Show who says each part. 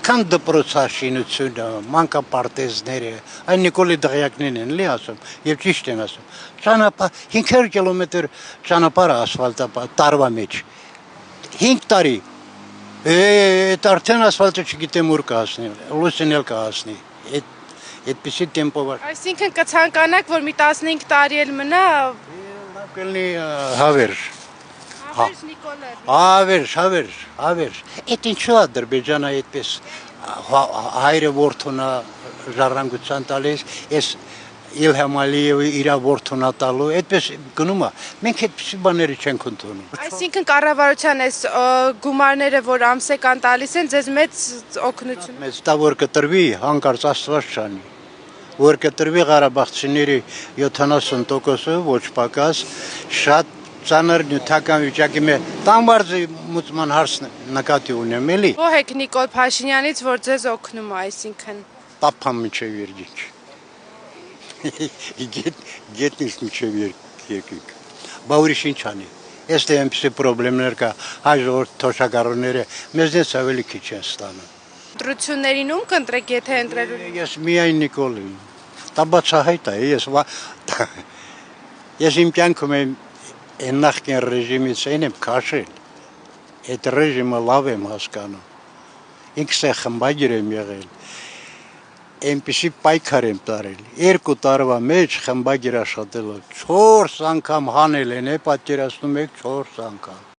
Speaker 1: Այդքան դպրոցաշինությունը, մանկապարտեզները, այն Նիկոլի դղյակներն են լի ասում, եւ ճիշտ են ասում։ Ճանապարհ 500 կիլոմետր ճանապարհը ասֆալտապատ տարվա մեջ։ 5 տարի։ Այդ արդեն ասֆալտը չգիտեմ ուր կհասնի, լուսին էլ կհասնի։ Այդպիսի տեմպով։
Speaker 2: Այսինքն կցանկանաք, որ մի 15 տարի էլ մնա։
Speaker 1: Կլինի հավերժ։
Speaker 2: Հավերժ Նիկոլը։
Speaker 1: Հավերժ։ Այդ ինչու է Ադրբեջանը այդպես հայրը որդունա ժառանգության տալիս, այս Իլհամ Ալիևը իր որդունա տալու, այդպես գնում է։ Մենք այդպիսի բաները չենք ընդունում։
Speaker 2: Այսինքն կառավարության այս գումարները, որ ամսեկան տալիս են, ձեզ մեծ օգնություն։
Speaker 1: Մեծ տա որ կտրվի, հանկարծ Աստված չանի։ Որ կտրվի Ղարաբաղցիների 70%-ը ոչ պակաս, շատ ծանր նյութական վիճակի մեջ տամբարձի մուծման հարց նկատի ունեմ էլի։
Speaker 2: Ո՞վ եք Նիկոլ Փաշինյանից, որ ձեզ օգնում է, այսինքն։
Speaker 1: Տափան միջև երկինք։ Գետնից միջև երկինք։ Բա ուրիշ ինչ անի։ Ես թե այնպիսի պրոբլեմներ կա, հայ ժողովրդի թոշակառուները մեզնից ավելի քիչ են ստանում։
Speaker 2: Ընտրություններին ում կընտրեք, եթե ընտրելու։
Speaker 1: Ես միայն Նիկոլին։ Դա բացահայտ է, ես իմ կյանքում այն նախկին ռեժիմից այն եմ քաշել։ Այդ ռեժիմը լավ եմ հասկանում։ Ինքս է խմբագիր եմ եղել։ Այնպիսի պայքար եմ տարել։ 2 տարվա մեջ խմբագիր աշխատելով 4 անգամ հանել են, պատկերացնում եք 4 անգամ։